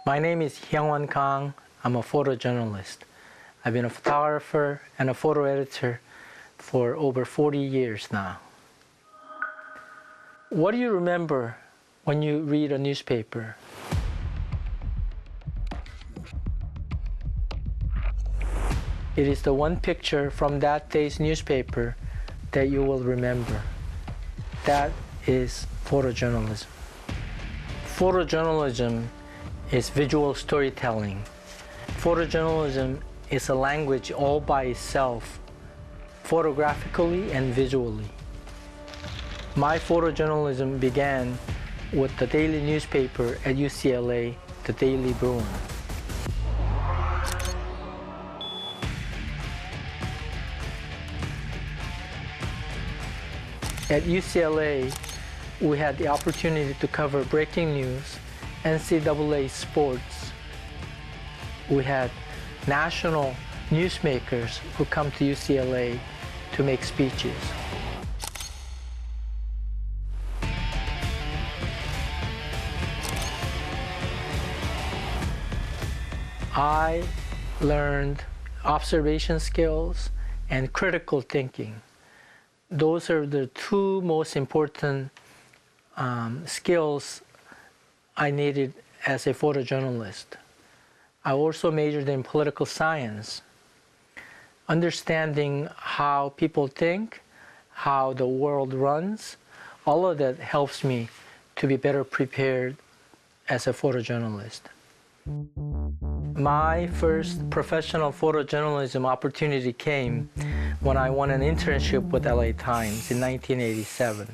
My name is Hyungwon Kang. I'm a photojournalist. I've been a photographer and a photo editor for over 40 years now. What do you remember when you read a newspaper? It is the one picture from that day's newspaper that you will remember. That is photojournalism. Photojournalism is visual storytelling. Photojournalism is a language all by itself, photographically and visually. My photojournalism began with the daily newspaper at UCLA, the Daily Bruin. At UCLA, we had the opportunity to cover breaking news, NCAA sports. We had national newsmakers who come to UCLA to make speeches. I learned observation skills and critical thinking. Those are the two most important skills I needed as a photojournalist. I also majored in political science, understanding how people think, how the world runs. All of that helps me to be better prepared as a photojournalist. My first professional photojournalism opportunity came when I won an internship with LATimes in 1987.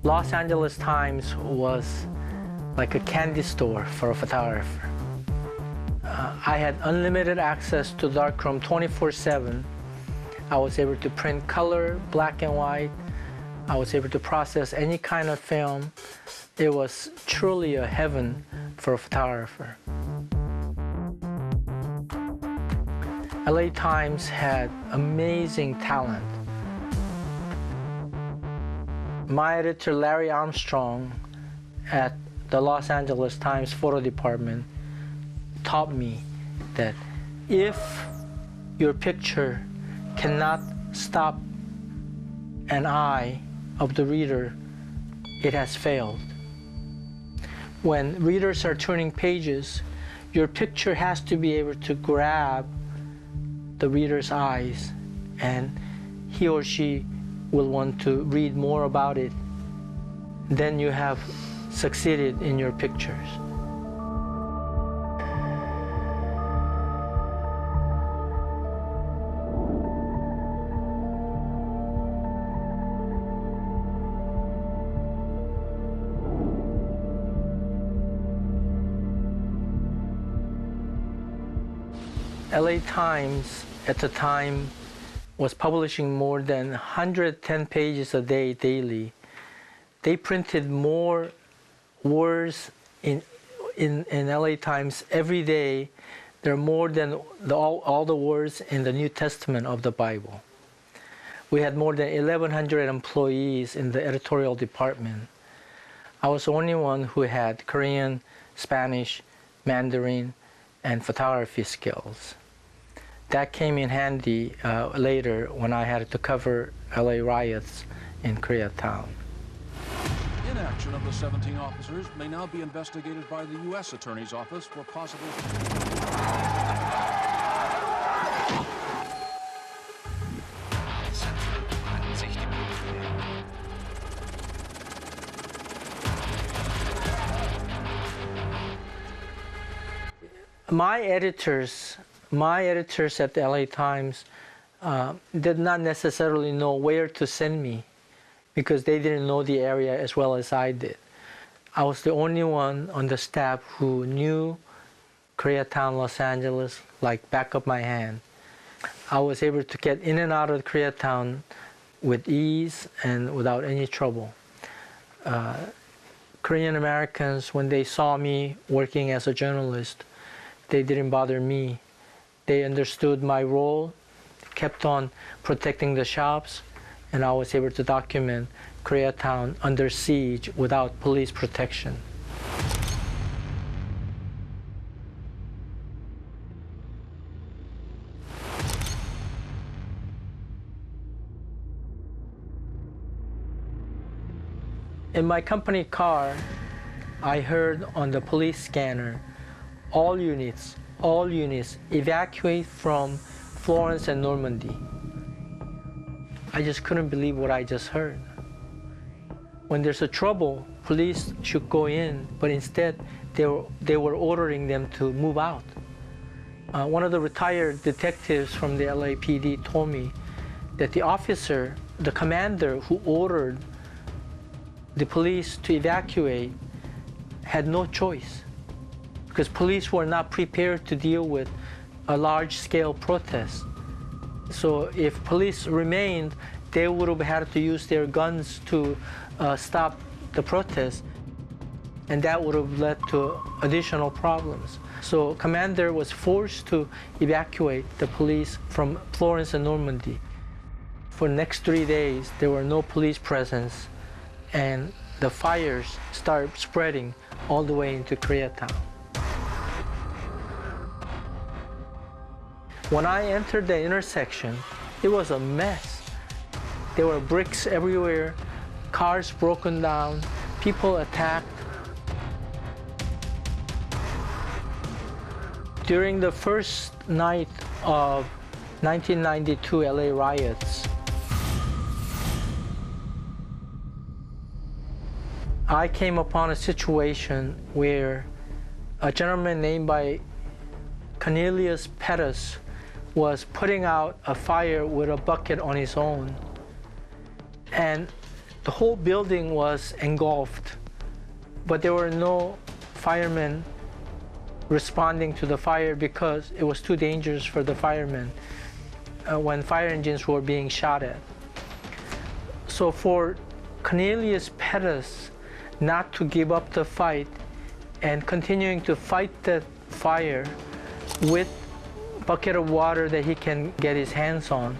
Los Angeles Times was like a candy store for a photographer. I had unlimited access to darkroom 24/7. I was able to print color, black and white. I was able to process any kind of film. It was truly a heaven for a photographer. LA Times had amazing talent. My editor, Larry Armstrong, at the Los Angeles Times photo department, taught me that if your picture cannot stop an eye of the reader, it has failed. When readers are turning pages, your picture has to be able to grab the reader's eyes, and he or she will want to read more about it. Then you have succeeded in your pictures. LA Times at the time was publishing more than 110 pages a day daily. They printed more words in LA Times every day. There are more than all the words in the New Testament of the Bible. We had more than 1,100 employees in the editorial department. I was the only one who had Korean, Spanish, Mandarin, and photography skills. That came in handy later when I had to cover LA riots in Koreatown. Inaction of the 17 officers may now be investigated by the U.S. Attorney's Office for possible... My editors at the LA Times did not necessarily know where to send me because they didn't know the area as well as I did. I was the only one on the staff who knew Koreatown, Los Angeles, like back of my hand. I was able to get in and out of Koreatown with ease and without any trouble. Korean Americans, when they saw me working as a journalist, they didn't bother me. They understood my role, kept on protecting the shops, and I was able to document Koreatown under siege without police protection. In my company car, I heard on the police scanner, all units, evacuate from Florence and Normandy. I just couldn't believe what I just heard. When there's a trouble, police should go in, but instead they were ordering them to move out. One of the retired detectives from the LAPD told me that the commander who ordered the police to evacuate had no choice because police were not prepared to deal with a large-scale protest. So if police remained, they would have had to use their guns to stop the protest, and that would have led to additional problems. So commander was forced to evacuate the police from Florence and Normandy. For the next 3 days, there were no police presence, and the fires started spreading all the way into Koreatown. When I entered the intersection, it was a mess. There were bricks everywhere, cars broken down, people attacked. During the first night of 1992 LA riots, I came upon a situation where a gentleman named by Cornelius Pettus was putting out a fire with a bucket on his own. And the whole building was engulfed, but there were no firemen responding to the fire because it was too dangerous for the firemen when fire engines were being shot at. So for Cornelius Pettus not to give up the fight and continuing to fight the fire with a bucket of water that he can get his hands on,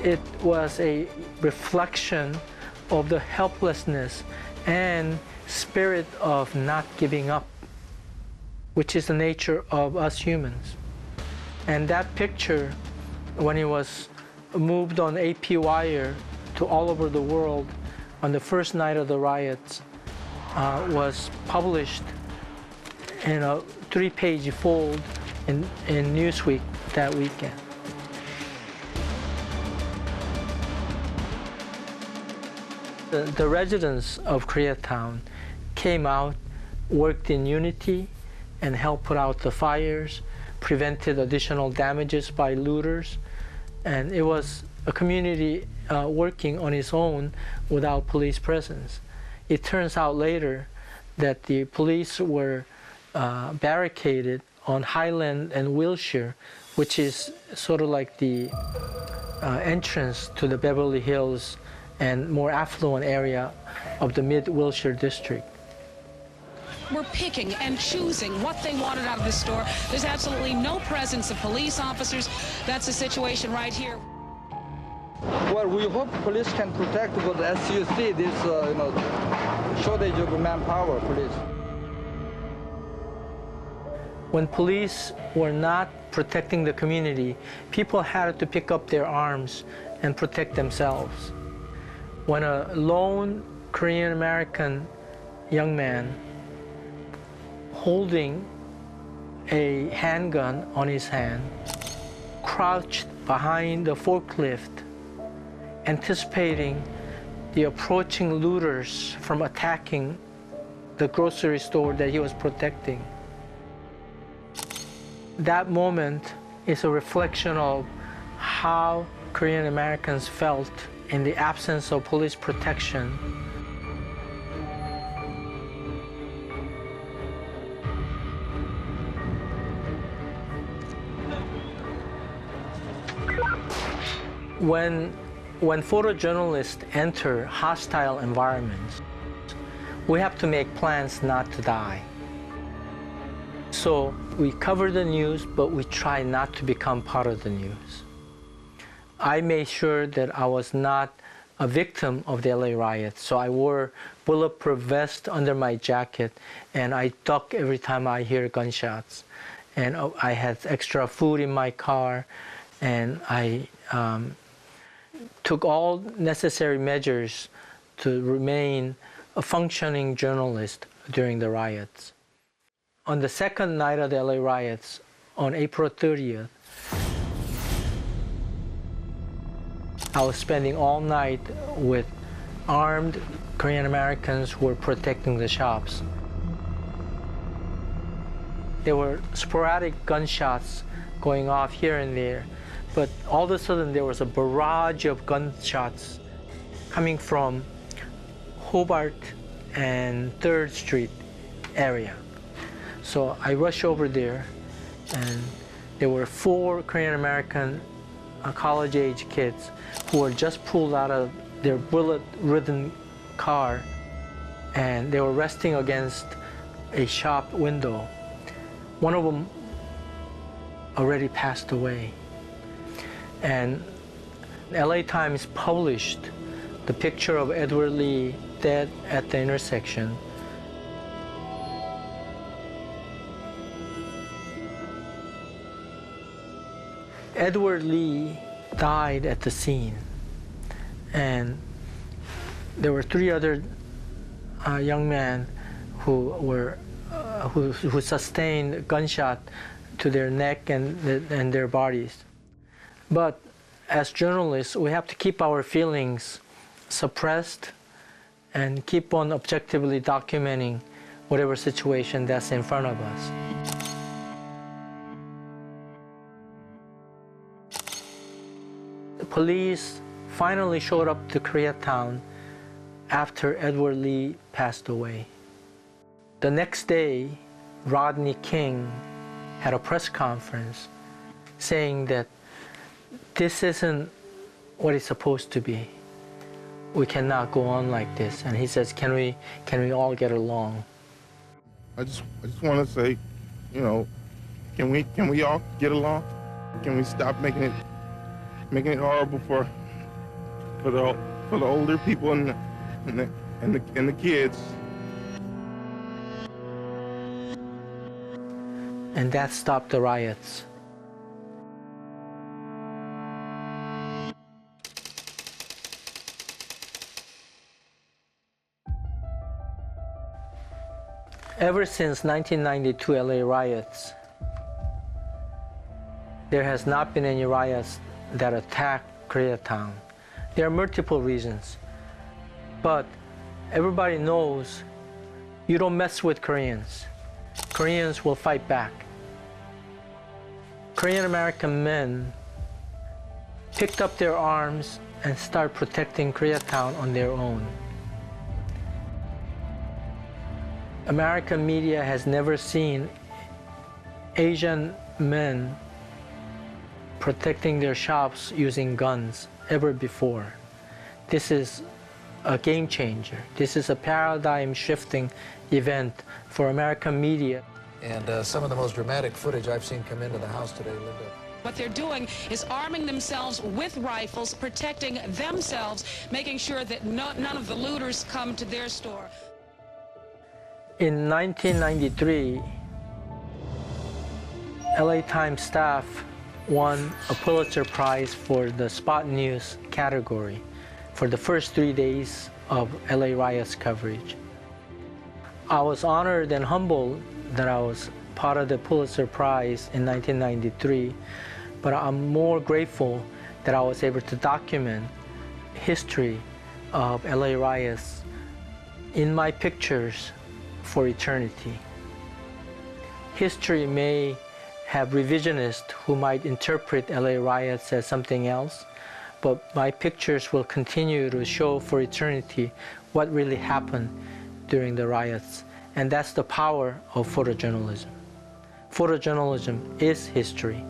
it was a reflection of the helplessness and spirit of not giving up, which is the nature of us humans. And that picture, when it was moved on AP wire to all over the world on the first night of the riots, was published in a 3-page fold in Newsweek that weekend. The residents of Koreatown came out, worked in unity, and helped put out the fires, prevented additional damages by looters, and it was a community working on its own without police presence. It turns out later that the police were barricaded on Highland and Wilshire, which is sort of like the entrance to the Beverly Hills and more affluent area of the Mid-Wilshire district. Were picking and choosing what they wanted out of the store. There's absolutely no presence of police officers. That's the situation right here. Well, we hope police can protect, but as you see, this shortage of manpower, police. When police were not protecting the community, people had to pick up their arms and protect themselves. When a lone Korean American young man holding a handgun on his hand crouched behind the forklift, anticipating the approaching looters from attacking the grocery store that he was protecting. That moment is a reflection of how Korean Americans felt in the absence of police protection. When photojournalists enter hostile environments, we have to make plans not to die. So we cover the news, but we try not to become part of the news. I made sure that I was not a victim of the LA riots. So I wore bulletproof vest under my jacket, and I duck every time I hear gunshots. And I had extra food in my car, and I took all necessary measures to remain a functioning journalist during the riots. On the second night of the LA riots, on April 30th, I was spending all night with armed Korean Americans who were protecting the shops. There were sporadic gunshots going off here and there, but all of a sudden there was a barrage of gunshots coming from Hobart and 3rd Street area. So I rushed over there, and there were 4 Korean American college-age kids who were just pulled out of their bullet-ridden car, and they were resting against a shop window. One of them already passed away. And LATimes published the picture of Edward Lee dead at the intersection. Edward Lee died at the scene, and there were 3 other young men who sustained gunshot to their neck and their bodies. But as journalists, we have to keep our feelings suppressed and keep on objectively documenting whatever situation that's in front of us. The police finally showed up to Koreatown after Edward Lee passed away. The next day, Rodney King had a press conference saying that this isn't what it's supposed to be. We cannot go on like this. And he says, can we all get along? I just want to say, you know, can we all get along? Can we stop making it horrible for the older people and the kids? And that stopped the riots. Ever since 1992 LA riots, there has not been any riots that attack Koreatown. There are multiple reasons, but everybody knows you don't mess with Koreans. Koreans will fight back. Korean American men picked up their arms and started protecting Koreatown on their own. American media has never seen Asian men protecting their shops using guns ever before. This is a game changer. This is a paradigm shifting event for American media. And some of the most dramatic footage I've seen come into the house today, Linda. What they're doing is arming themselves with rifles, protecting themselves, making sure that none of the looters come to their store. In 1993, LA Times staff won a Pulitzer Prize for the Spot News category for the first 3 days of LA riots coverage. I was honored and humbled that I was part of the Pulitzer Prize in 1993, but I'm more grateful that I was able to document history of LA riots in my pictures for eternity. History may have revisionists who might interpret LA riots as something else, but my pictures will continue to show for eternity what really happened during the riots. And that's the power of photojournalism. Photojournalism is history.